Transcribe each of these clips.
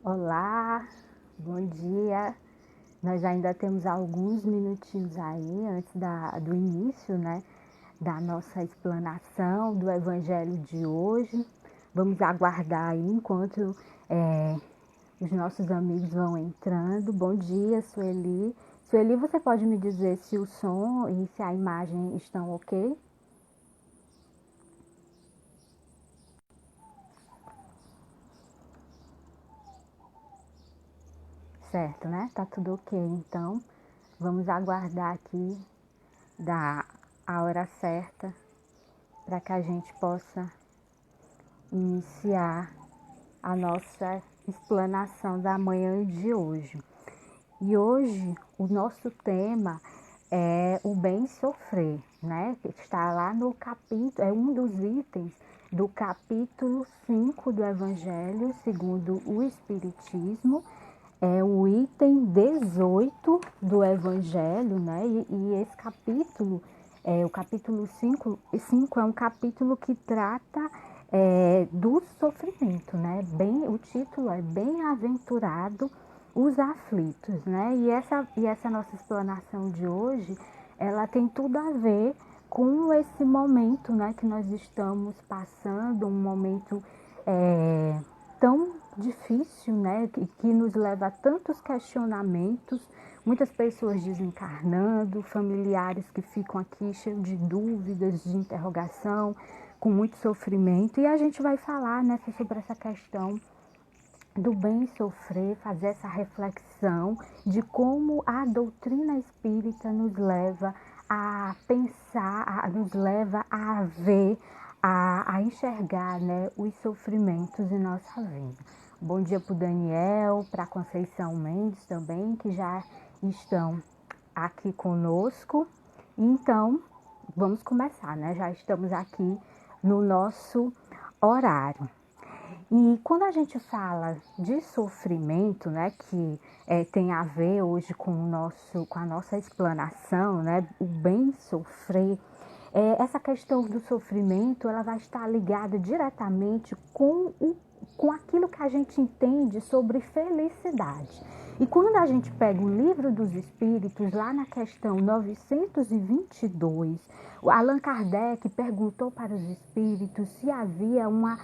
Olá, bom dia. Nós ainda temos alguns minutinhos aí antes do início, né, da nossa explanação do Evangelho de hoje. Vamos aguardar aí enquanto os nossos amigos vão entrando. Bom dia, Sueli. Sueli, você pode me dizer se o som e se a imagem estão ok? Certo, né? Tá tudo ok. Então, vamos aguardar aqui da a hora certa para que a gente possa iniciar a nossa explanação da manhã de hoje. E hoje o nosso tema é o bem sofrer, né? Que está lá no capítulo, é um dos itens do capítulo 5 do Evangelho segundo o Espiritismo, é o item 18 do Evangelho, né? E esse capítulo, o capítulo 5 é um capítulo que trata do sofrimento, né? O título é Bem-aventurado os aflitos, né? E essa nossa explanação de hoje, ela tem tudo a ver com esse momento, né, que nós estamos passando, um momento tão difícil, né, que nos leva a tantos questionamentos, muitas pessoas desencarnando, familiares que ficam aqui cheios de dúvidas, de interrogação, com muito sofrimento. E a gente vai falar, né, sobre essa questão do bem sofrer, fazer essa reflexão de como a doutrina espírita nos leva a pensar, nos leva a ver, a enxergar, né, os sofrimentos em nossa vida. Bom dia para o Daniel, para a Conceição Mendes também, que já estão aqui conosco. Então, vamos começar, né? Já estamos aqui no nosso horário. E quando a gente fala de sofrimento, né, que tem a ver hoje com a nossa explanação, né, o bem sofrer, essa questão do sofrimento, ela vai estar ligada diretamente com aquilo que a gente entende sobre felicidade. E quando a gente pega o Livro dos Espíritos, lá na questão 922, o Allan Kardec perguntou para os espíritos se havia uma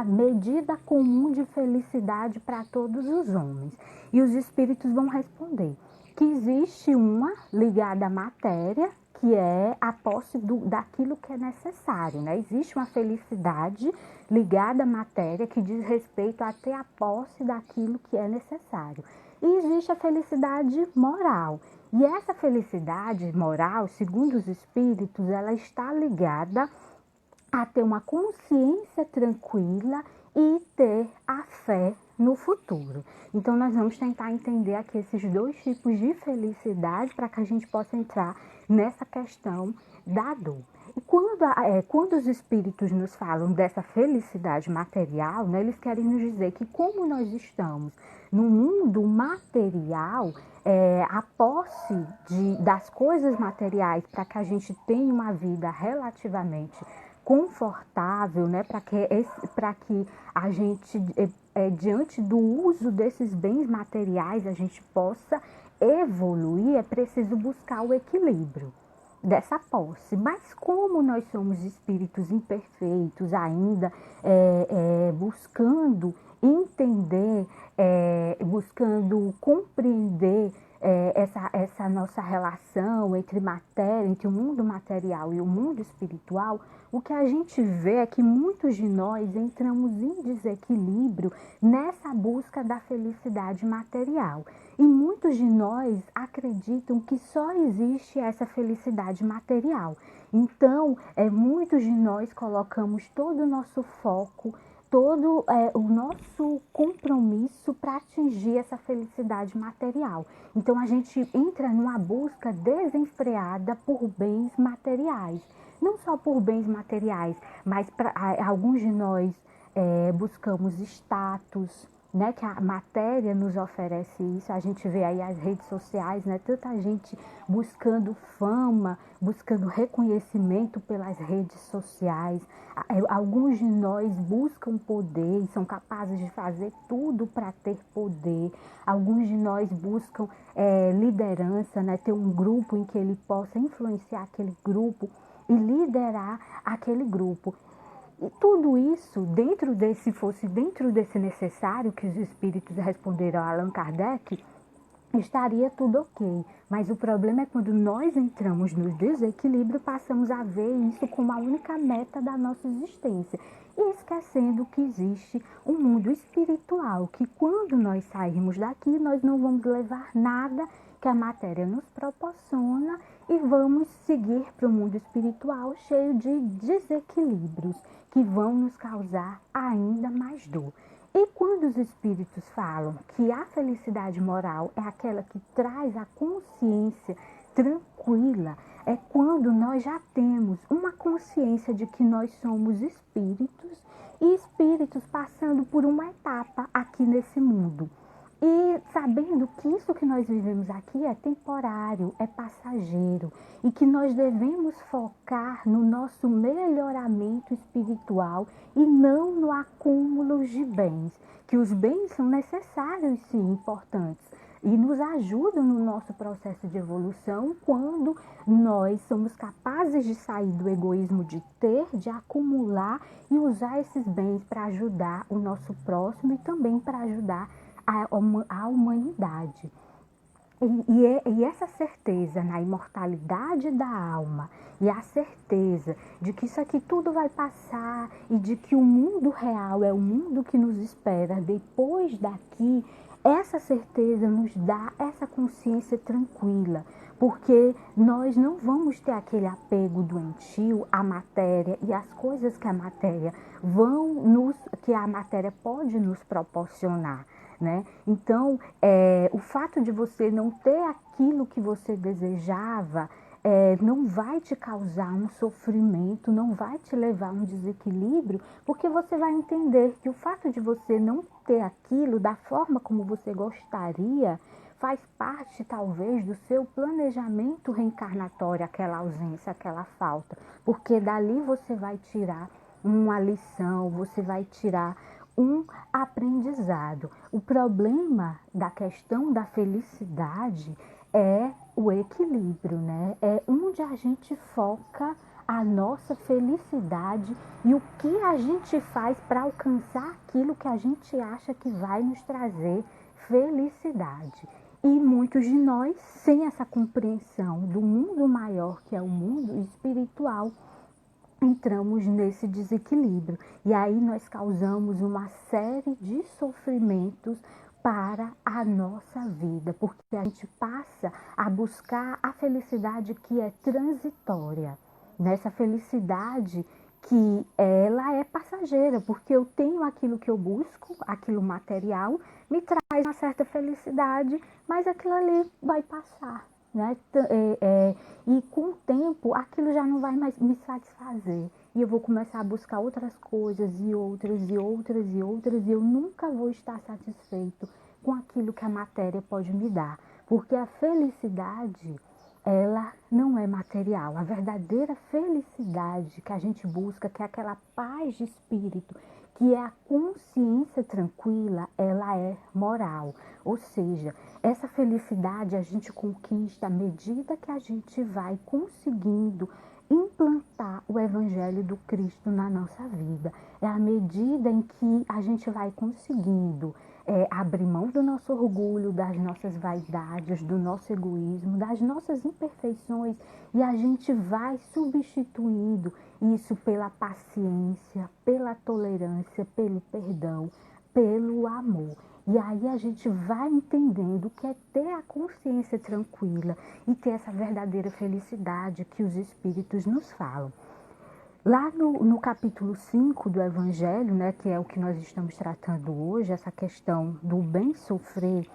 medida comum de felicidade para todos os homens. E os espíritos vão responder que existe uma ligada à matéria, que é a posse daquilo que é necessário, né? Existe uma felicidade ligada à matéria que diz respeito a ter a posse daquilo que é necessário. E existe a felicidade moral. E essa felicidade moral, segundo os espíritos, ela está ligada a ter uma consciência tranquila e ter a fé no futuro. Então, nós vamos tentar entender aqui esses dois tipos de felicidade para que a gente possa entrar nessa questão da dor. E quando os espíritos nos falam dessa felicidade material, né, eles querem nos dizer que como nós estamos no mundo material, a posse das coisas materiais para que a gente tenha uma vida relativamente confortável, né, para que a gente, diante do uso desses bens materiais, a gente possa evoluir, é preciso buscar o equilíbrio dessa posse. Mas como nós somos espíritos imperfeitos ainda, buscando entender, buscando compreender essa nossa relação entre matéria, entre o mundo material e o mundo espiritual, o que a gente vê é que muitos de nós entramos em desequilíbrio nessa busca da felicidade material. E muitos de nós acreditam que só existe essa felicidade material. Então, muitos de nós colocamos todo o nosso foco, todo o nosso compromisso para atingir essa felicidade material. Então, a gente entra numa busca desenfreada por bens materiais. Não só por bens materiais, mas alguns de nós buscamos status, né, que a matéria nos oferece isso. A gente vê aí as redes sociais, né, tanta gente buscando fama, buscando reconhecimento pelas redes sociais. Alguns de nós buscam poder e são capazes de fazer tudo para ter poder. Alguns de nós buscam liderança, né, ter um grupo em que ele possa influenciar aquele grupo e liderar aquele grupo. E tudo isso, fosse dentro desse necessário que os espíritos responderam a Allan Kardec, estaria tudo ok. Mas o problema é quando nós entramos no desequilíbrio, passamos a ver isso como a única meta da nossa existência. E esquecendo que existe um mundo espiritual, que quando nós sairmos daqui, nós não vamos levar nada que a matéria nos proporciona e vamos seguir para o mundo espiritual cheio de desequilíbrios que vão nos causar ainda mais dor. E quando os espíritos falam que a felicidade moral é aquela que traz a consciência tranquila, é quando nós já temos uma consciência de que nós somos espíritos e espíritos passando por uma etapa aqui nesse mundo. E sabendo que isso que nós vivemos aqui é temporário, é passageiro e que nós devemos focar no nosso melhoramento espiritual e não no acúmulo de bens, que os bens são necessários sim, importantes e nos ajudam no nosso processo de evolução quando nós somos capazes de sair do egoísmo de ter, de acumular e usar esses bens para ajudar o nosso próximo e também para ajudar a humanidade. E essa certeza na imortalidade da alma e a certeza de que isso aqui tudo vai passar e de que o mundo real é o mundo que nos espera depois daqui, essa certeza nos dá essa consciência tranquila, porque nós não vamos ter aquele apego doentio à matéria e às coisas que a matéria que a matéria pode nos proporcionar. Né? Então, o fato de você não ter aquilo que você desejava não vai te causar um sofrimento, não vai te levar a um desequilíbrio, porque você vai entender que o fato de você não ter aquilo da forma como você gostaria faz parte, talvez, do seu planejamento reencarnatório, aquela ausência, aquela falta, porque dali você vai tirar uma lição, você vai tirar um aprendizado. O problema da questão da felicidade é o equilíbrio, né? É onde a gente foca a nossa felicidade e o que a gente faz para alcançar aquilo que a gente acha que vai nos trazer felicidade. E muitos de nós, sem essa compreensão do mundo maior, que é o mundo espiritual, entramos nesse desequilíbrio e aí nós causamos uma série de sofrimentos para a nossa vida, porque a gente passa a buscar a felicidade que é transitória, nessa felicidade que ela é passageira, porque eu tenho aquilo que eu busco, aquilo material, me traz uma certa felicidade, mas aquilo ali vai passar. Né? E com o tempo aquilo já não vai mais me satisfazer e eu vou começar a buscar outras coisas e outras e outras e outras e eu nunca vou estar satisfeito com aquilo que a matéria pode me dar, porque a felicidade ela não é material. A verdadeira felicidade que a gente busca, que é aquela paz de espírito, que é a consciência tranquila, ela é moral. Ou seja, essa felicidade a gente conquista à medida que a gente vai conseguindo implantar o Evangelho do Cristo na nossa vida. É à medida em que a gente vai conseguindo abrir mão do nosso orgulho, das nossas vaidades, do nosso egoísmo, das nossas imperfeições e a gente vai substituindo isso pela paciência, pela tolerância, pelo perdão, pelo amor. E aí a gente vai entendendo o que é ter a consciência tranquila e ter essa verdadeira felicidade que os Espíritos nos falam. Lá no capítulo 5 do Evangelho, né, que é o que nós estamos tratando hoje, essa questão do bem sofrer,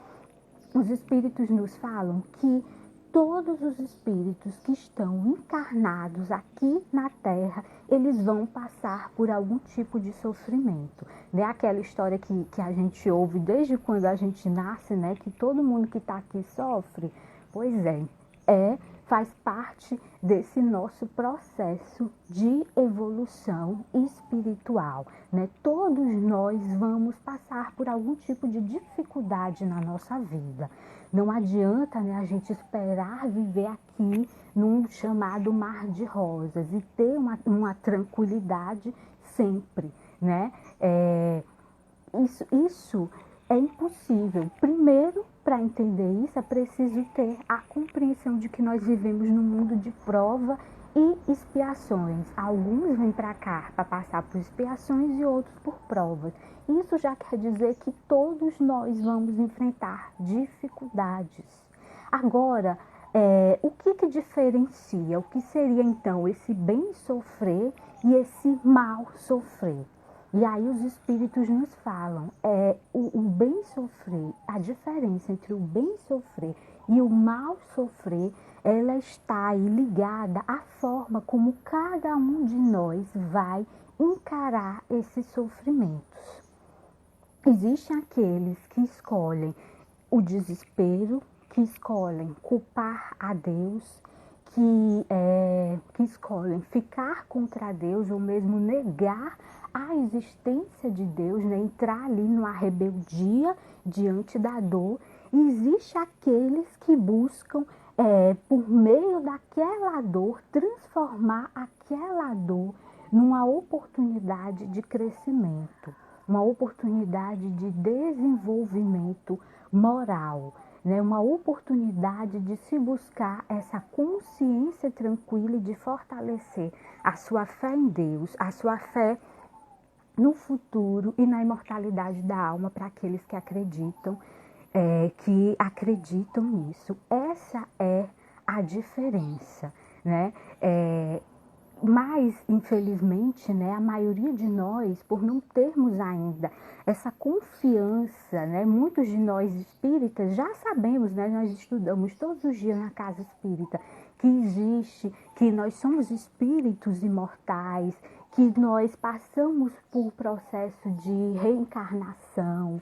os Espíritos nos falam que todos os espíritos que estão encarnados aqui na Terra, eles vão passar por algum tipo de sofrimento. Né? Aquela história que a gente ouve desde quando a gente nasce, né? Que todo mundo que está aqui sofre. Pois faz parte desse nosso processo de evolução espiritual, né? Todos nós vamos passar por algum tipo de dificuldade na nossa vida. Não adianta, né, a gente esperar viver aqui num chamado mar de rosas e ter uma tranquilidade sempre, né? Isso é impossível. Primeiro, para entender isso, é preciso ter a compreensão de que nós vivemos num mundo de prova e expiações. Alguns vêm para cá para passar por expiações e outros por provas. Isso já quer dizer que todos nós vamos enfrentar dificuldades. Agora, o que diferencia? O que seria então esse bem sofrer e esse mal sofrer? E aí os espíritos nos falam, o bem sofrer, a diferença entre o bem sofrer e o mal sofrer, ela está aí ligada à forma como cada um de nós vai encarar esses sofrimentos. Existem aqueles que escolhem o desespero, que escolhem culpar a Deus, que escolhem ficar contra Deus ou mesmo negar a existência de Deus, né? Entrar ali numa rebeldia diante da dor. E existe aqueles que buscam, por meio daquela dor, transformar aquela dor numa oportunidade de crescimento, uma oportunidade de desenvolvimento moral, né? Uma oportunidade de se buscar essa consciência tranquila e de fortalecer a sua fé em Deus, a sua fé no futuro e na imortalidade da alma para aqueles que acreditam nisso. Essa é a diferença, né? Mas, infelizmente, né, a maioria de nós, por não termos ainda essa confiança, né, muitos de nós espíritas já sabemos, né, nós estudamos todos os dias na casa espírita, que existe, que nós somos espíritos imortais, que nós passamos por processo de reencarnação,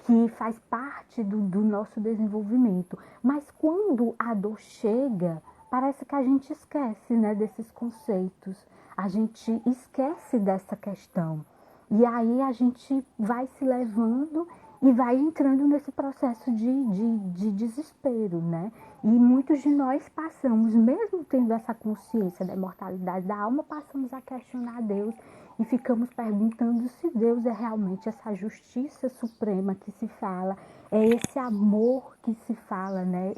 que faz parte do nosso desenvolvimento. Mas quando a dor chega, parece que a gente esquece, né, desses conceitos, a gente esquece dessa questão. E aí a gente vai se levando e vai entrando nesse processo de desespero, né? E muitos de nós passamos, mesmo tendo essa consciência da imortalidade da alma, passamos a questionar Deus e ficamos perguntando se Deus é realmente essa justiça suprema que se fala, é esse amor que se fala, né?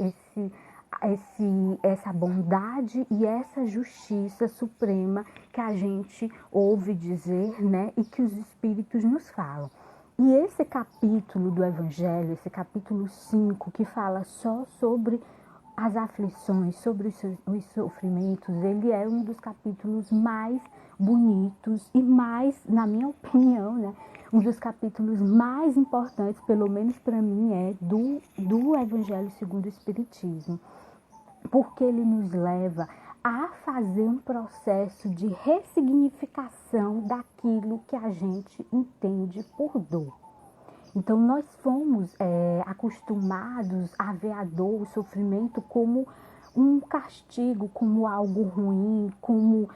Essa bondade e essa justiça suprema que a gente ouve dizer, né, e que os espíritos nos falam. E esse capítulo do Evangelho, esse capítulo 5, que fala só sobre as aflições, sobre os sofrimentos, ele é um dos capítulos mais bonitos e mais, na minha opinião, né, um dos capítulos mais importantes, pelo menos para mim, do Evangelho segundo o Espiritismo. Porque ele nos leva a fazer um processo de ressignificação daquilo que a gente entende por dor. Então, nós fomos acostumados a ver a dor, o sofrimento como um castigo, como algo ruim, como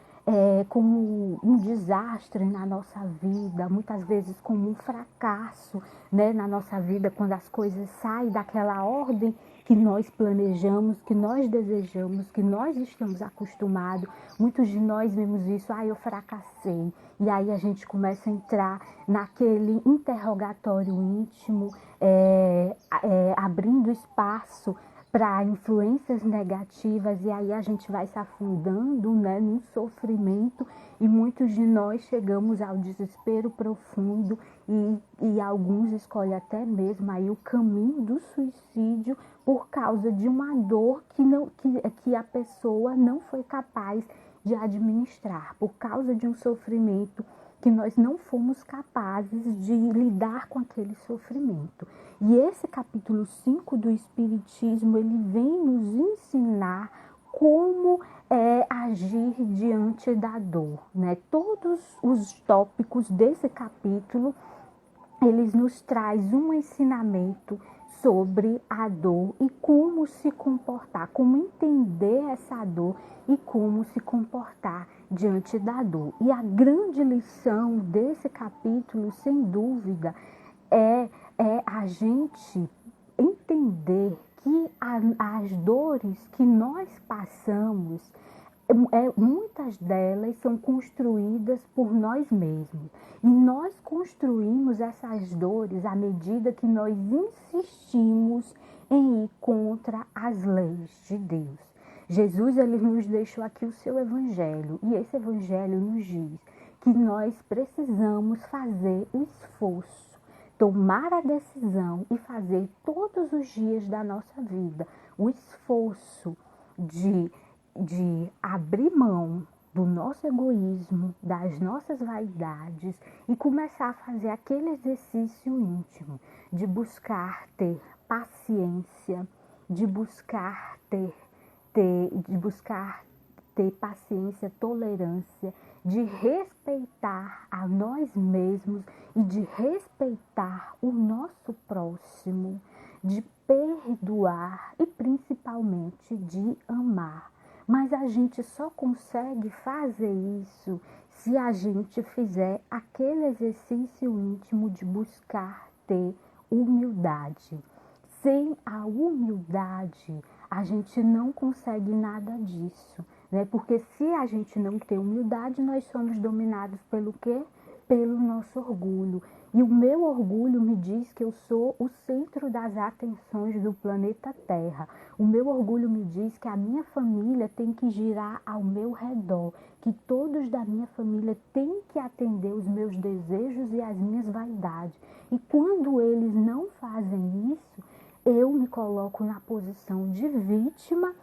um desastre na nossa vida, muitas vezes como um fracasso, né, na nossa vida, quando as coisas saem daquela ordem que nós planejamos, que nós desejamos, que nós estamos acostumados. Muitos de nós vemos isso, eu fracassei. E aí a gente começa a entrar naquele interrogatório íntimo, abrindo espaço para influências negativas, e aí a gente vai se afundando, né, num sofrimento, e muitos de nós chegamos ao desespero profundo e alguns escolhem até mesmo aí o caminho do suicídio por causa de uma dor que a pessoa não foi capaz de administrar, por causa de um sofrimento que nós não fomos capazes de lidar com aquele sofrimento. E esse capítulo 5 do Espiritismo, ele vem nos ensinar como agir diante da dor, né? Todos os tópicos desse capítulo, eles nos traz um ensinamento sobre a dor e como se comportar, como entender essa dor e como se comportar diante da dor. E a grande lição desse capítulo, sem dúvida, é a gente entender que as dores que nós passamos, muitas delas são construídas por nós mesmos. E nós construímos essas dores à medida que nós insistimos em ir contra as leis de Deus. Jesus, ele nos deixou aqui o seu evangelho, e esse evangelho nos diz que nós precisamos fazer o esforço, tomar a decisão e fazer todos os dias da nossa vida o esforço de abrir mão do nosso egoísmo, das nossas vaidades e começar a fazer aquele exercício íntimo de buscar ter paciência, de buscar ter paciência, tolerância, de respeitar a nós mesmos e de respeitar o nosso próximo, de perdoar e principalmente de amar. Mas a gente só consegue fazer isso se a gente fizer aquele exercício íntimo de buscar ter humildade. Sem a humildade, a gente não consegue nada disso, né? Porque se a gente não tem humildade, nós somos dominados pelo quê? Pelo nosso orgulho. E o meu orgulho me diz que eu sou o centro das atenções do planeta Terra. O meu orgulho me diz que a minha família tem que girar ao meu redor, que todos da minha família têm que atender os meus desejos e as minhas vaidades. E quando eles não fazem isso, eu me coloco na posição de vítima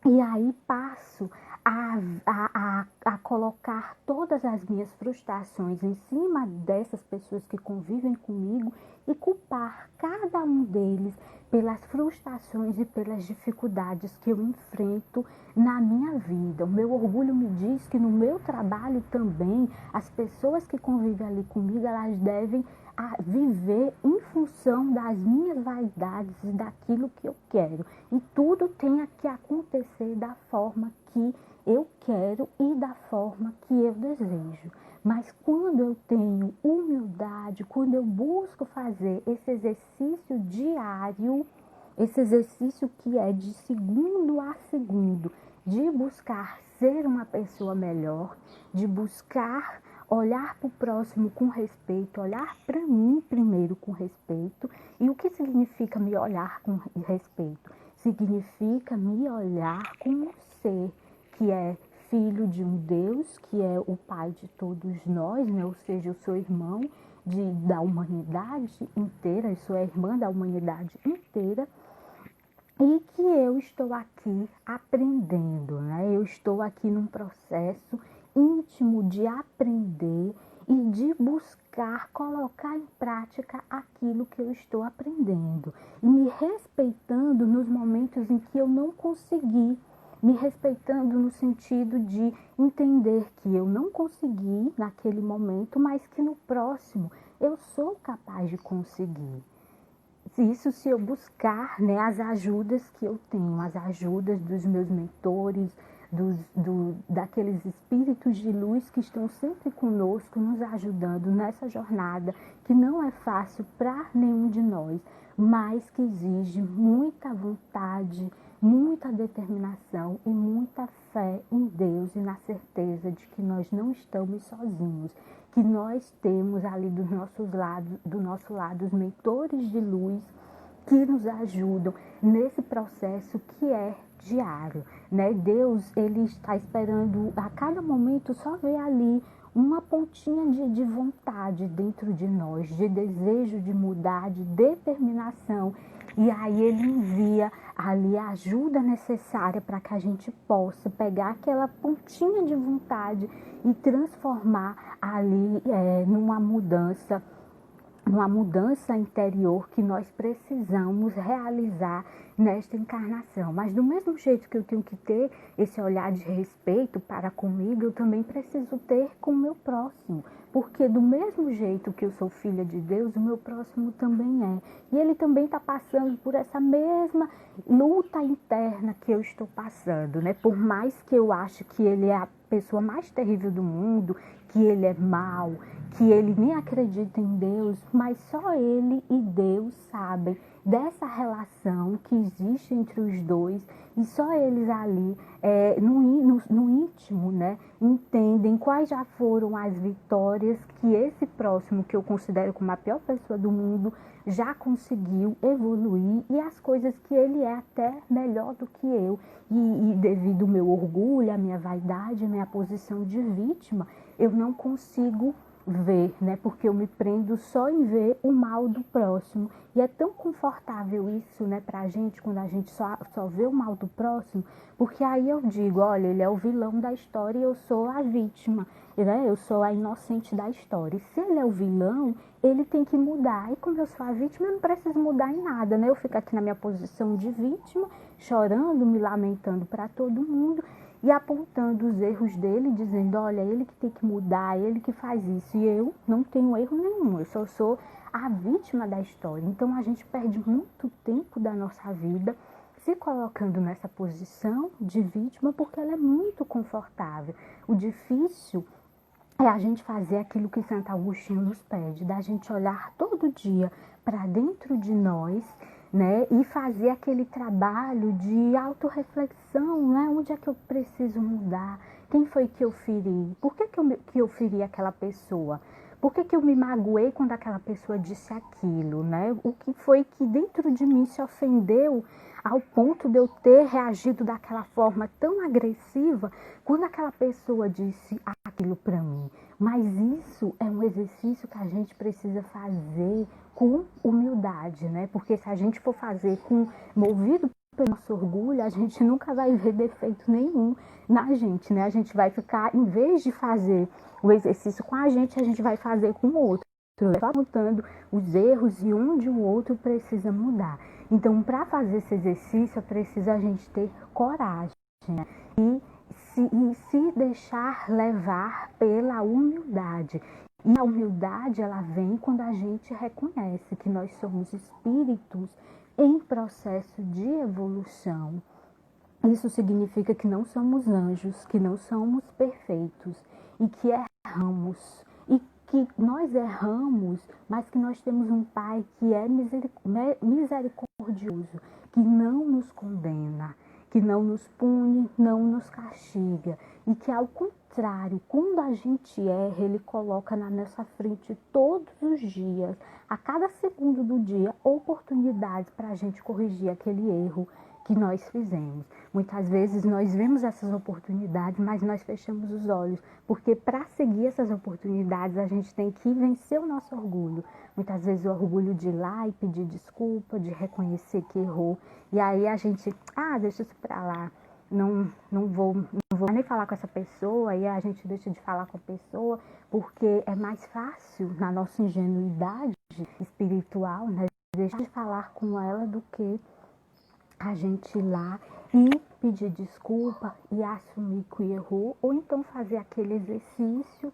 e aí passo a colocar todas as minhas frustrações em cima dessas pessoas que convivem comigo e culpar cada um deles pelas frustrações e pelas dificuldades que eu enfrento na minha vida. O meu orgulho me diz que no meu trabalho também, as pessoas que convivem ali comigo, elas devem viver em função das minhas vaidades e daquilo que eu quero. E tudo tem que acontecer da forma que eu quero e da forma que eu desejo. Mas quando eu tenho humildade, quando eu busco fazer esse exercício diário, esse exercício que é de segundo a segundo, de buscar ser uma pessoa melhor, de buscar olhar para o próximo com respeito, olhar para mim primeiro com respeito. E o que significa me olhar com respeito? Significa me olhar como um ser que é filho de um Deus, que é o Pai de todos nós, né? Ou seja, eu sou irmão da humanidade inteira, eu sou a irmã da humanidade inteira, e que eu estou aqui aprendendo, né? Eu estou aqui num processo íntimo de aprender e de buscar colocar em prática aquilo que eu estou aprendendo. E me respeitando nos momentos em que eu não consegui, me respeitando no sentido de entender que eu não consegui naquele momento, mas que no próximo eu sou capaz de conseguir. Isso se eu buscar, né, as ajudas que eu tenho, as ajudas dos meus mentores, daqueles espíritos de luz que estão sempre conosco, nos ajudando nessa jornada, que não é fácil para nenhum de nós, mas que exige muita vontade, muita determinação e muita fé em Deus e na certeza de que nós não estamos sozinhos, que nós temos ali do nosso lado os mentores de luz que nos ajudam nesse processo que é diário, né? Deus, ele está esperando a cada momento só ver ali uma pontinha de vontade dentro de nós, de desejo de mudar, de determinação. E aí ele envia ali a ajuda necessária para que a gente possa pegar aquela pontinha de vontade e transformar ali numa mudança interior que nós precisamos realizar nesta encarnação. Mas do mesmo jeito que eu tenho que ter esse olhar de respeito para comigo, eu também preciso ter com o meu próximo. Porque do mesmo jeito que eu sou filha de Deus, o meu próximo também é. E ele também está passando por essa mesma luta interna que eu estou passando, né? Por mais que eu ache que ele é a pessoa mais terrível do mundo, que ele é mau, que ele nem acredita em Deus, mas só ele e Deus sabem dessa relação que existe entre os dois, e só eles ali, no íntimo, né, entendem quais já foram as vitórias que esse próximo, que eu considero como a pior pessoa do mundo, já conseguiu evoluir, e as coisas que ele é até melhor do que eu. E devido ao meu orgulho, à minha vaidade, à minha posição de vítima, eu não consigo ver, né? Porque eu me prendo só em ver o mal do próximo. E é tão confortável isso, né, pra gente, quando a gente só vê o mal do próximo, porque aí eu digo, olha, ele é o vilão da história e eu sou a vítima, né? Eu sou a inocente da história. E se ele é o vilão, ele tem que mudar. E como eu sou a vítima, eu não preciso mudar em nada, né? Eu fico aqui na minha posição de vítima, chorando, me lamentando para todo mundo e apontando os erros dele, dizendo, olha, ele que tem que mudar, ele que faz isso. E eu não tenho erro nenhum, eu só sou a vítima da história. Então a gente perde muito tempo da nossa vida se colocando nessa posição de vítima, porque ela é muito confortável. O difícil é a gente fazer aquilo que Santo Agostinho nos pede, da gente olhar todo dia para dentro de nós, né, e fazer aquele trabalho de autorreflexão, né, onde é que eu preciso mudar, quem foi que eu feri, por que eu feri aquela pessoa, por que eu me magoei quando aquela pessoa disse aquilo, né, o que foi que dentro de mim se ofendeu ao ponto de eu ter reagido daquela forma tão agressiva quando aquela pessoa disse aquilo para mim. Mas isso é um exercício que a gente precisa fazer com humildade, né? Porque se a gente for fazer movido pelo nosso orgulho, a gente nunca vai ver defeito nenhum na gente, né? A gente vai ficar, em vez de fazer o exercício com a gente vai fazer com o outro. Vai mudando os erros e onde o outro precisa mudar. Então, para fazer esse exercício, é preciso a gente ter coragem, né? E se deixar levar pela humildade. E a humildade, ela vem quando a gente reconhece que nós somos espíritos em processo de evolução. Isso significa que não somos anjos, que não somos perfeitos e que erramos. E que nós erramos, mas que nós temos um Pai que é misericordioso, que não nos condena, que não nos pune, não nos castiga. E que, ao contrário, quando a gente erra, Ele coloca na nossa frente todos os dias, a cada segundo do dia, oportunidades para a gente corrigir aquele erro que nós fizemos. Muitas vezes nós vemos essas oportunidades, mas nós fechamos os olhos, porque para seguir essas oportunidades a gente tem que vencer o nosso orgulho. Muitas vezes o orgulho de ir lá e pedir desculpa, de reconhecer que errou, e aí a gente, deixa isso para lá, não vou nem falar com essa pessoa, e a gente deixa de falar com a pessoa, porque é mais fácil, na nossa ingenuidade espiritual, né, deixar de falar com ela do que a gente ir lá e pedir desculpa e assumir que errou, ou então fazer aquele exercício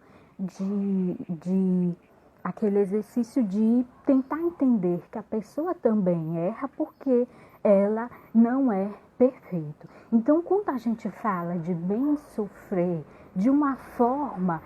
de tentar entender que a pessoa também erra, porque ela não é perfeita. Então, quando a gente fala de bem sofrer, de uma forma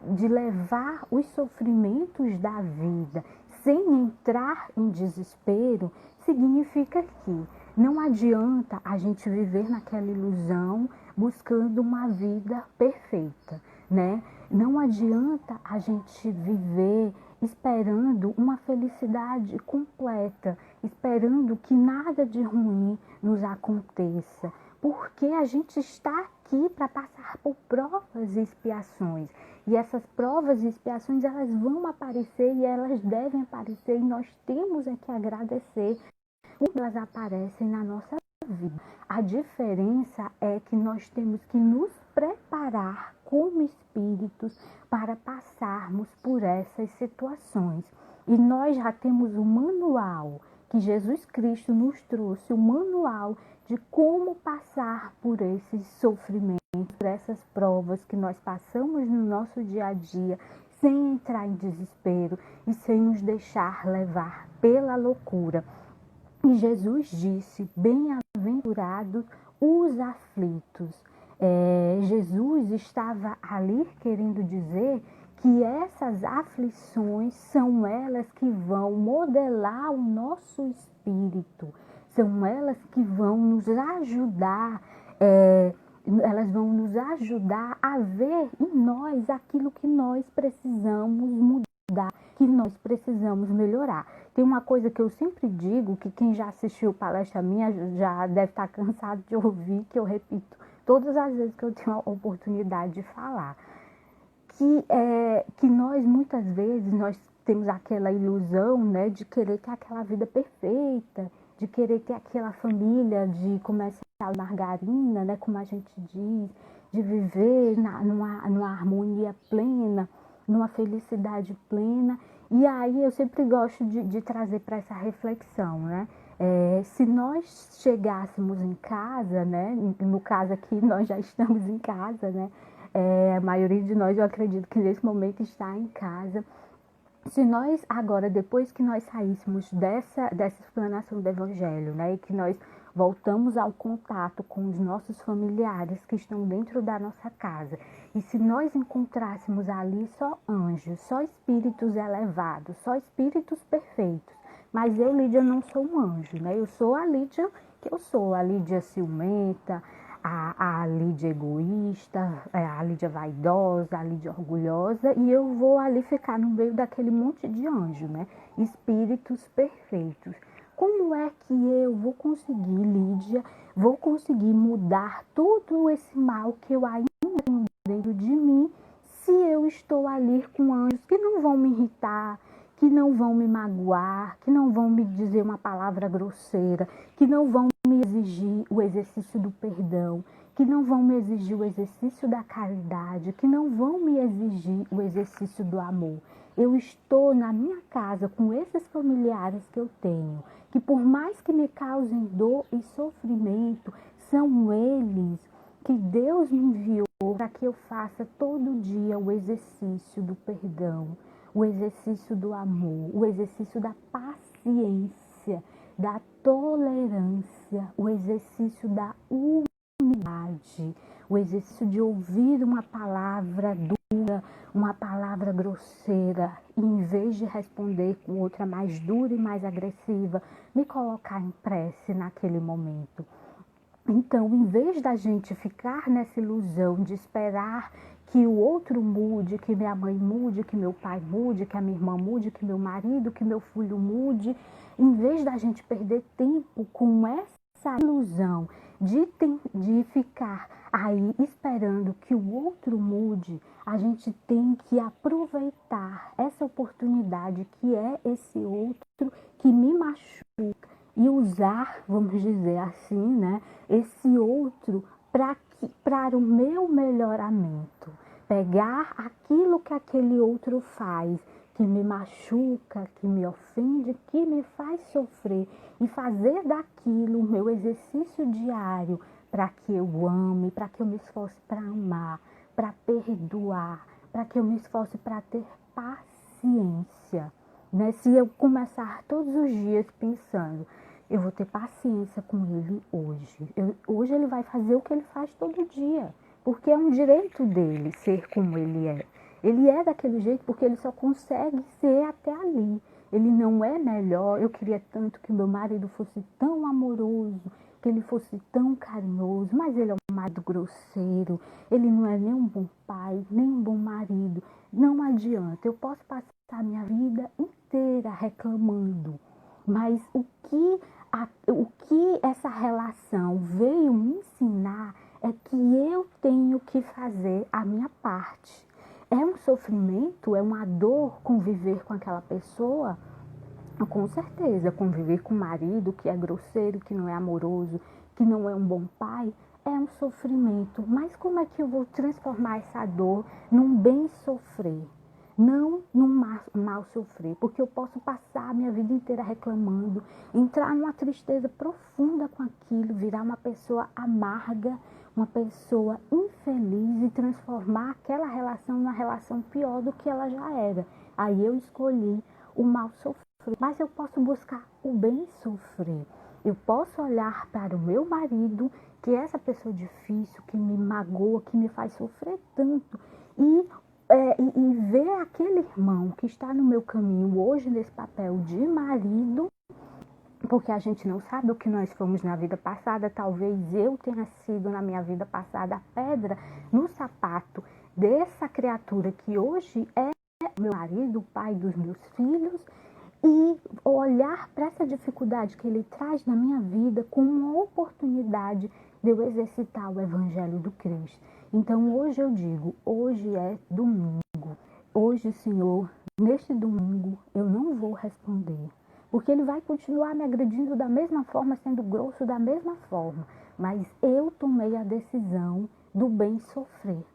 de levar os sofrimentos da vida sem entrar em desespero, significa que não adianta a gente viver naquela ilusão buscando uma vida perfeita, né? Não adianta a gente viver esperando uma felicidade completa, esperando que nada de ruim nos aconteça, porque a gente está aqui para passar por provas e expiações. E essas provas e expiações, elas vão aparecer e elas devem aparecer. E nós temos é que agradecer quando elas aparecem na nossa vida. A diferença é que nós temos que nos preparar como espíritos para passarmos por essas situações. E nós já temos o manual que Jesus Cristo nos trouxe, o manual de como passar por esses sofrimentos, por essas provas que nós passamos no nosso dia a dia, sem entrar em desespero e sem nos deixar levar pela loucura. E Jesus disse: bem-aventurados os aflitos. Jesus estava ali querendo dizer que essas aflições são elas que vão modelar o nosso espírito, são elas que vão nos ajudar, elas vão nos ajudar a ver em nós aquilo que nós precisamos mudar, que nós precisamos melhorar. Tem uma coisa que eu sempre digo, que quem já assistiu palestra minha já deve estar cansado de ouvir, que eu repito todas as vezes que eu tenho a oportunidade de falar. Que nós, muitas vezes, nós temos aquela ilusão, né, de querer ter aquela vida perfeita, de querer ter aquela família de comercial margarina, né, como a gente diz, de viver numa harmonia plena, numa felicidade plena. E aí eu sempre gosto de trazer para essa reflexão, né? Se nós chegássemos em casa, né? No caso aqui nós já estamos em casa, né? A maioria de nós, eu acredito que nesse momento está em casa. Se nós agora, depois que nós saíssemos dessa explanação do Evangelho, né, e que nós voltamos ao contato com os nossos familiares que estão dentro da nossa casa, e se nós encontrássemos ali só anjos, só espíritos elevados, só espíritos perfeitos, mas eu, Lídia, não sou um anjo, né? Eu sou a Lídia que eu sou, a Lídia ciumenta, a Lídia egoísta, a Lídia vaidosa, a Lídia orgulhosa, e eu vou ali ficar no meio daquele monte de anjo, né? Espíritos perfeitos. Como é que eu vou conseguir, Lídia, vou conseguir mudar todo esse mal que eu ainda tenho dentro de mim, se eu estou ali com anjos que não vão me irritar, que não vão me magoar, que não vão me dizer uma palavra grosseira, que não vão me exigir o exercício do perdão, que não vão me exigir o exercício da caridade, que não vão me exigir o exercício do amor. Eu estou na minha casa com esses familiares que eu tenho, que por mais que me causem dor e sofrimento, são eles que Deus me enviou para que eu faça todo dia o exercício do perdão, o exercício do amor, o exercício da paciência, da tolerância, o exercício da humildade, o exercício de ouvir uma palavra dura, uma palavra grosseira, e em vez de responder com outra mais dura e mais agressiva, me colocar em prece naquele momento. Então, em vez da gente ficar nessa ilusão de esperar que o outro mude, que minha mãe mude, que meu pai mude, que a minha irmã mude, que meu marido, que meu filho mude, em vez da gente perder tempo com essa ilusão de ficar aí esperando que o outro mude, a gente tem que aproveitar essa oportunidade que é esse outro que me machuca e usar, vamos dizer assim, né, esse outro para o meu melhoramento. Pegar aquilo que aquele outro faz, que me machuca, que me ofende, que me faz sofrer, e fazer daquilo o meu exercício diário para que eu ame, para que eu me esforce para amar, para perdoar, para que eu me esforce para ter paciência. Né? Se eu começar todos os dias pensando, eu vou ter paciência com ele hoje. Hoje ele vai fazer o que ele faz todo dia, porque é um direito dele ser como ele é. Ele é daquele jeito porque ele só consegue ser até ali. Ele não é melhor. Eu queria tanto que meu marido fosse tão amoroso, que ele fosse tão carinhoso, mas ele é um marido grosseiro. Ele não é nem um bom pai, nem um bom marido. Não adianta. Eu posso passar a minha vida inteira reclamando, mas o que essa relação veio me ensinar é que eu tenho que fazer a minha parte. É um sofrimento, é uma dor conviver com aquela pessoa? Com certeza, conviver com um marido que é grosseiro, que não é amoroso, que não é um bom pai, é um sofrimento. Mas como é que eu vou transformar essa dor num bem sofrer? Não num mal sofrer, porque eu posso passar a minha vida inteira reclamando, entrar numa tristeza profunda com aquilo, virar uma pessoa amarga, uma pessoa infeliz e transformar aquela relação numa relação pior do que ela já era. Aí eu escolhi o mal sofrer. Mas eu posso buscar o bem sofrer. Eu posso olhar para o meu marido, que é essa pessoa difícil, que me magoa, que me faz sofrer tanto, e ver aquele irmão que está no meu caminho hoje nesse papel de marido, porque a gente não sabe o que nós fomos na vida passada. Talvez eu tenha sido na minha vida passada a pedra no sapato dessa criatura que hoje é meu marido, o pai dos meus filhos, e olhar para essa dificuldade que ele traz na minha vida como uma oportunidade de eu exercitar o Evangelho do Cristo. Então hoje eu digo, hoje é domingo. Hoje, Senhor, neste domingo eu não vou responder, porque ele vai continuar me agredindo da mesma forma, sendo grosso da mesma forma. Mas eu tomei a decisão do bem sofrer.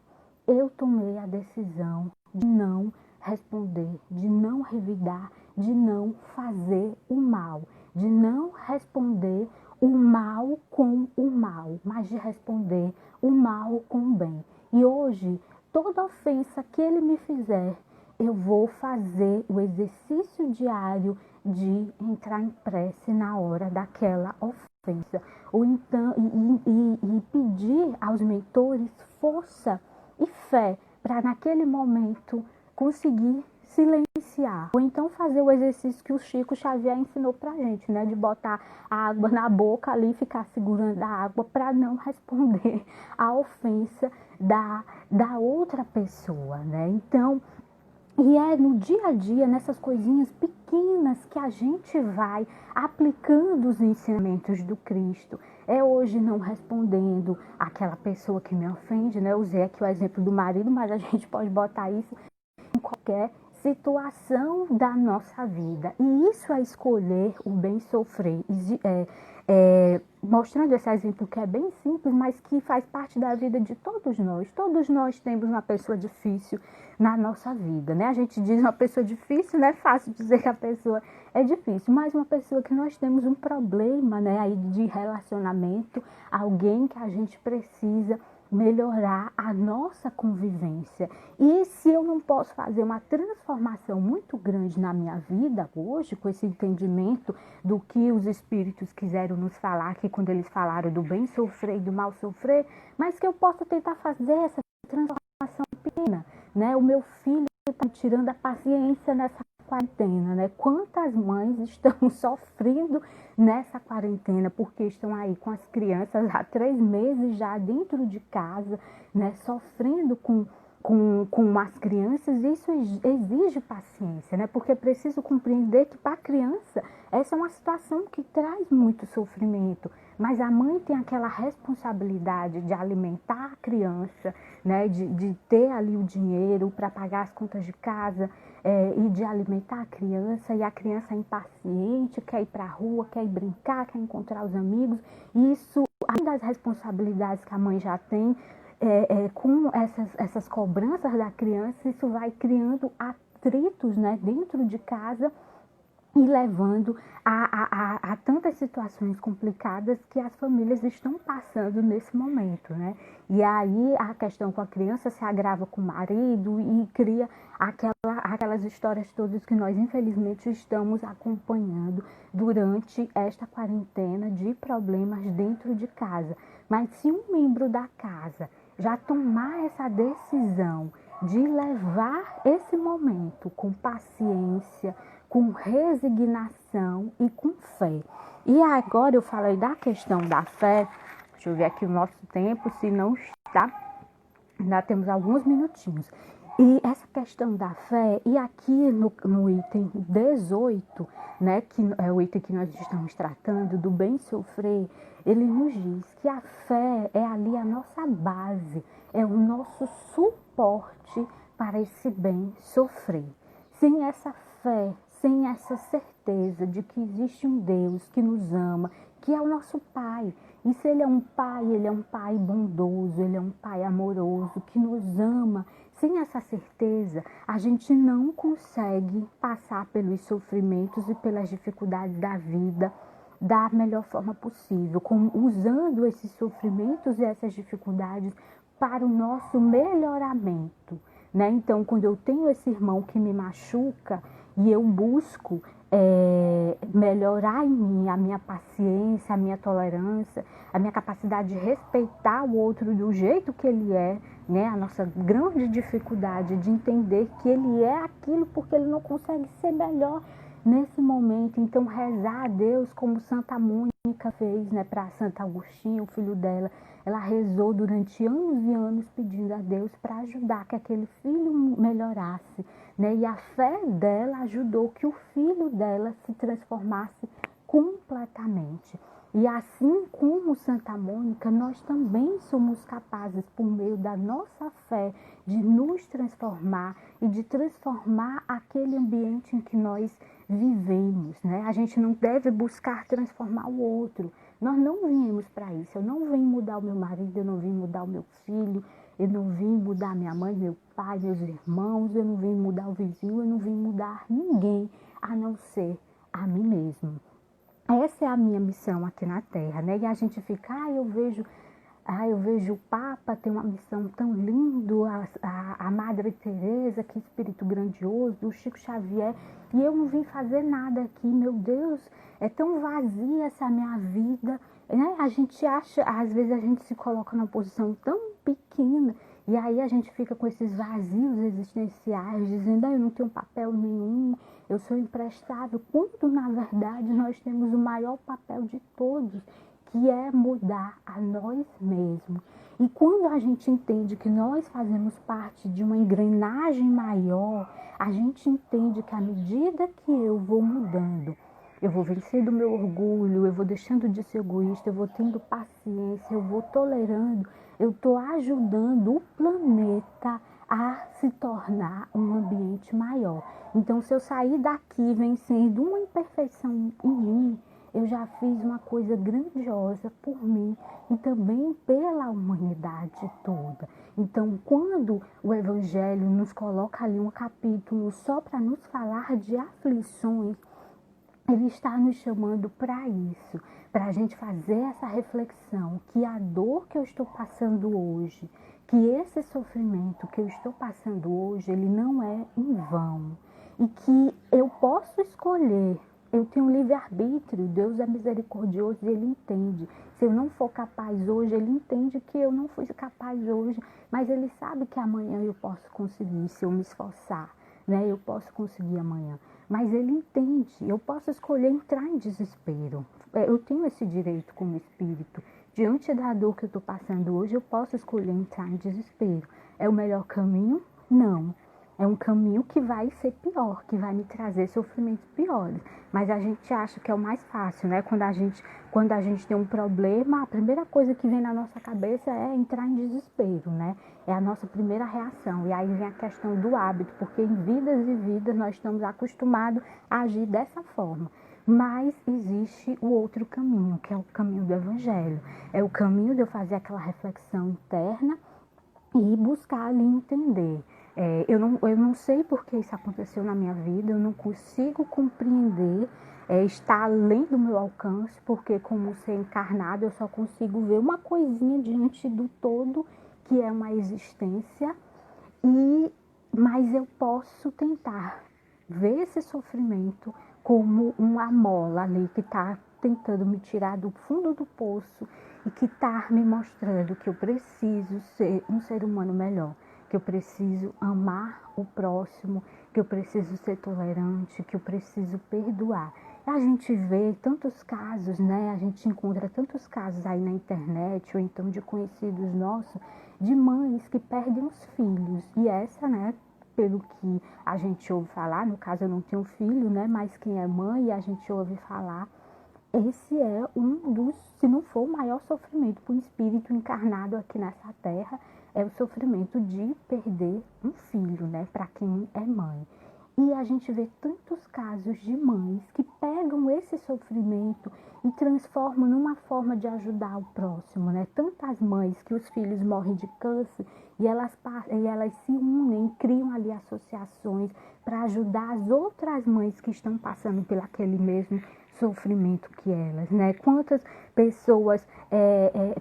Eu tomei a decisão de não responder, de não revidar, de não fazer o mal, de não responder o mal com o mal, mas de responder o mal com o bem. E hoje, toda ofensa que ele me fizer, eu vou fazer o exercício diário de entrar em prece na hora daquela ofensa. Ou então, e pedir aos mentores força e fé para naquele momento conseguir silenciar. Ou então fazer o exercício que o Chico Xavier ensinou pra gente, né? De botar a água na boca ali e ficar segurando a água para não responder à ofensa da outra pessoa, né? Então, e é no dia a dia, nessas coisinhas pequenas, que a gente vai aplicando os ensinamentos do Cristo. É hoje não respondendo àquela pessoa que me ofende, né? Eu usei aqui o exemplo do marido, mas a gente pode botar isso em qualquer situação da nossa vida. E isso é escolher o bem sofrer. Mostrando esse exemplo que é bem simples, mas que faz parte da vida de todos nós. Todos nós temos uma pessoa difícil na nossa vida, né? A gente diz uma pessoa difícil, não é fácil dizer que a pessoa é difícil, mas uma pessoa que nós temos um problema, né, aí de relacionamento, alguém que a gente precisa melhorar a nossa convivência. E se eu não posso fazer uma transformação muito grande na minha vida hoje, com esse entendimento do que os espíritos quiseram nos falar aqui quando eles falaram do bem sofrer e do mal sofrer, mas que eu possa tentar fazer essa transformação pequena, né? O meu filho está tirando a paciência nessa quarentena, né? Quantas mães estão sofrendo nessa quarentena porque estão aí com as crianças há 3 meses já dentro de casa, né? Sofrendo com as crianças. Isso exige paciência, né? Porque é preciso compreender que para a criança essa é uma situação que traz muito sofrimento, mas a mãe tem aquela responsabilidade de alimentar a criança, né? De ter ali o dinheiro para pagar as contas de casa, e de alimentar a criança, e a criança é impaciente, quer ir para a rua, quer ir brincar, quer encontrar os amigos. Isso, além das responsabilidades que a mãe já tem, com essas cobranças da criança, isso vai criando atritos, né, dentro de casa e levando a tantas situações complicadas que as famílias estão passando nesse momento, né? E aí a questão com a criança se agrava com o marido e cria aquelas histórias todas que nós infelizmente estamos acompanhando durante esta quarentena de problemas dentro de casa. Mas se um membro da casa já tomar essa decisão de levar esse momento com paciência, com resignação e com fé. E agora eu falei da questão da fé. Deixa eu ver aqui o nosso tempo, se não está, ainda temos alguns minutinhos. E essa questão da fé, e aqui no item 18, né, que é o item que nós estamos tratando, do bem sofrer, ele nos diz que a fé é ali a nossa base, é o nosso suporte para esse bem sofrer. Sem essa fé, sem essa certeza de que existe um Deus que nos ama, que é o nosso Pai. E se Ele é um Pai bondoso, Ele é um Pai amoroso, que nos ama. Sem essa certeza, a gente não consegue passar pelos sofrimentos e pelas dificuldades da vida da melhor forma possível, usando esses sofrimentos e essas dificuldades para o nosso melhoramento, né? Então, quando eu tenho esse irmão que me machuca e eu busco melhorar em mim a minha paciência, a minha tolerância, a minha capacidade de respeitar o outro do jeito que ele é, né? A nossa grande dificuldade de entender que ele é aquilo porque ele não consegue ser melhor nesse momento. Então, rezar a Deus como Santa Mônica fez, né, para Santo Agostinho, o filho dela. Ela rezou durante anos e anos pedindo a Deus para ajudar que aquele filho melhorasse, né? E a fé dela ajudou que o filho dela se transformasse completamente. E assim como Santa Mônica, nós também somos capazes, por meio da nossa fé, de nos transformar e de transformar aquele ambiente em que nós vivemos, né? A gente não deve buscar transformar o outro. Nós não viemos para isso. Eu não vim mudar o meu marido, eu não vim mudar o meu filho, eu não vim mudar minha mãe, meu pai, meus irmãos, eu não vim mudar o vizinho, eu não vim mudar ninguém, a não ser a mim mesmo. Essa é a minha missão aqui na Terra, né? E a gente fica, eu vejo o Papa tem uma missão tão linda, a Madre Teresa, que espírito grandioso, o Chico Xavier, e eu não vim fazer nada aqui, meu Deus, é tão vazia essa minha vida, né? A gente acha, às vezes a gente se coloca numa posição tão pequena, e aí a gente fica com esses vazios existenciais, dizendo, eu não tenho papel nenhum, eu sou imprestável, quando na verdade nós temos o maior papel de todos, que é mudar a nós mesmos. E quando a gente entende que nós fazemos parte de uma engrenagem maior, a gente entende que à medida que eu vou mudando, eu vou vencendo o meu orgulho, eu vou deixando de ser egoísta, eu vou tendo paciência, eu vou tolerando, eu estou ajudando o planeta a se tornar um ambiente maior. Então, se eu sair daqui vencendo uma imperfeição em mim, eu já fiz uma coisa grandiosa por mim e também pela humanidade toda. Então, quando o Evangelho nos coloca ali um capítulo só para nos falar de aflições, ele está nos chamando para isso, para a gente fazer essa reflexão, que a dor que eu estou passando hoje, que esse sofrimento que eu estou passando hoje, ele não é em vão. E que eu posso escolher, eu tenho livre-arbítrio, Deus é misericordioso e Ele entende. Se eu não for capaz hoje, Ele entende que eu não fui capaz hoje, mas Ele sabe que amanhã eu posso conseguir, se eu me esforçar, né? Eu posso conseguir amanhã. Mas Ele entende, eu posso escolher entrar em desespero. Eu tenho esse direito como espírito. Diante da dor que eu estou passando hoje, eu posso escolher entrar em desespero. É o melhor caminho? Não. É um caminho que vai ser pior, que vai me trazer sofrimentos piores. Mas a gente acha que é o mais fácil, né? Quando a gente tem um problema, a primeira coisa que vem na nossa cabeça é entrar em desespero, né? É a nossa primeira reação. E aí vem a questão do hábito, porque em vidas e vidas nós estamos acostumados a agir dessa forma. Mas existe o outro caminho, que é o caminho do Evangelho. É o caminho de eu fazer aquela reflexão interna e buscar ali entender. Eu não sei por que isso aconteceu na minha vida, eu não consigo compreender, está além do meu alcance, porque como ser encarnado eu só consigo ver uma coisinha diante do todo, que é uma existência, mas eu posso tentar ver esse sofrimento como uma mola ali que está tentando me tirar do fundo do poço e que está me mostrando que eu preciso ser um ser humano melhor, que eu preciso amar o próximo, que eu preciso ser tolerante, que eu preciso perdoar. A gente vê tantos casos, né? A gente encontra tantos casos aí na internet ou então de conhecidos nossos, de mães que perdem os filhos. E essa, né, pelo que a gente ouve falar, no caso eu não tenho filho, né, mas quem é mãe a gente ouve falar, esse é um dos, se não for o maior sofrimento para o espírito encarnado aqui nessa terra, é o sofrimento de perder um filho, né, para quem é mãe. E a gente vê tantos casos de mães que pegam esse sofrimento e transformam numa forma de ajudar o próximo, né? Tantas mães que os filhos morrem de câncer e elas se unem, criam ali associações para ajudar as outras mães que estão passando por aquele mesmo sofrimento que elas, né? Quantas pessoas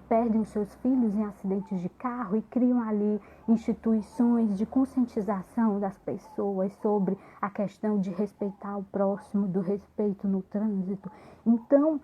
perdem os seus filhos em acidentes de carro e criam ali instituições de conscientização das pessoas sobre a questão de respeitar o próximo, do respeito no trânsito. Então,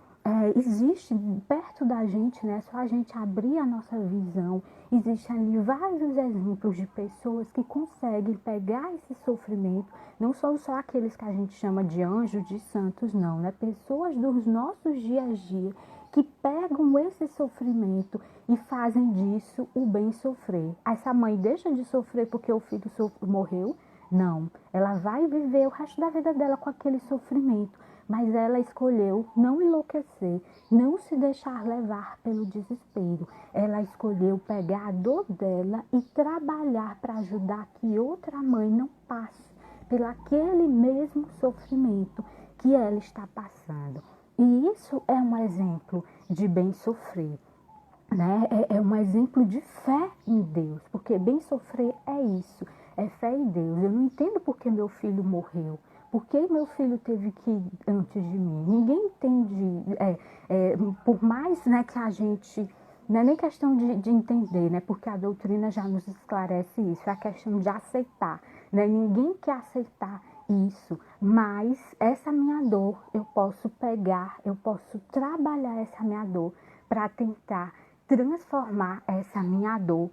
existe perto da gente, né? Só a gente abrir a nossa visão, existem ali vários exemplos de pessoas que conseguem pegar esse sofrimento, não são só aqueles que a gente chama de anjos, de santos, não, né? Pessoas dos nossos dia a dia que pegam esse sofrimento e fazem disso o bem sofrer. Essa mãe deixa de sofrer porque o filho morreu? Não, ela vai viver o resto da vida dela com aquele sofrimento, mas ela escolheu não enlouquecer, não se deixar levar pelo desespero. Ela escolheu pegar a dor dela e trabalhar para ajudar que outra mãe não passe pelo aquele mesmo sofrimento que ela está passando. E isso é um exemplo de bem sofrer, né? É um exemplo de fé em Deus, porque bem sofrer é isso, é fé em Deus. Eu não entendo por que meu filho morreu, por que meu filho teve que ir antes de mim. Ninguém entende, por mais, né, que a gente, não é nem questão de entender, né, porque a doutrina já nos esclarece isso, é a questão de aceitar, né? Ninguém quer aceitar isso, mas essa minha dor eu posso pegar, eu posso trabalhar essa minha dor para tentar transformar essa minha dor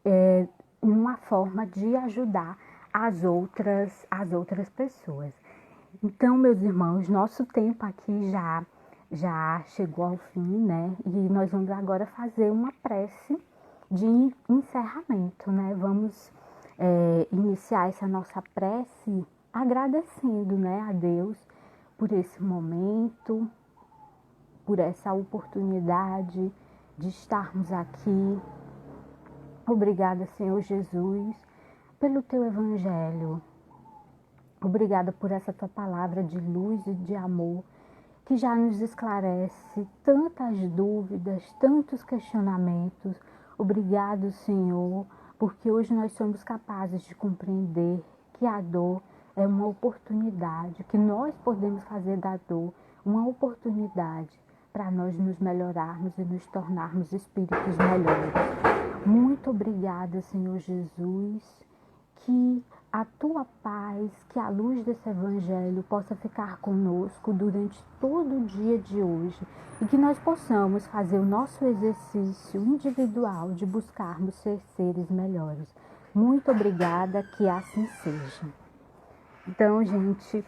em uma forma de ajudar as outras pessoas. Então, meus irmãos, nosso tempo aqui já chegou ao fim, né? E nós vamos agora fazer uma prece de encerramento, né? Vamos iniciar essa nossa prece agradecendo, né, a Deus por esse momento, por essa oportunidade de estarmos aqui. Obrigada, Senhor Jesus, pelo teu evangelho. Obrigada por essa tua palavra de luz e de amor, que já nos esclarece tantas dúvidas, tantos questionamentos. Obrigado, Senhor, porque hoje nós somos capazes de compreender que a dor é uma oportunidade, que nós podemos fazer da dor uma oportunidade para nós nos melhorarmos e nos tornarmos espíritos melhores. Muito obrigada, Senhor Jesus, que a tua paz, que a luz desse evangelho possa ficar conosco durante todo o dia de hoje e que nós possamos fazer o nosso exercício individual de buscarmos ser seres melhores. Muito obrigada, que assim seja. Então, gente,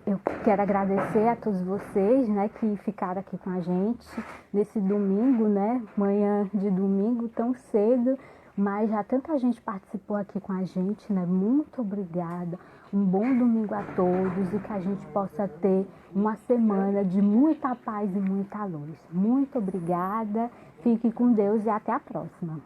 eu quero agradecer a todos vocês, né, que ficaram aqui com a gente nesse domingo, né, manhã de domingo tão cedo, mas já tanta gente participou aqui com a gente, né, muito obrigada, um bom domingo a todos e que a gente possa ter uma semana de muita paz e muita luz. Muito obrigada, fique com Deus e até a próxima.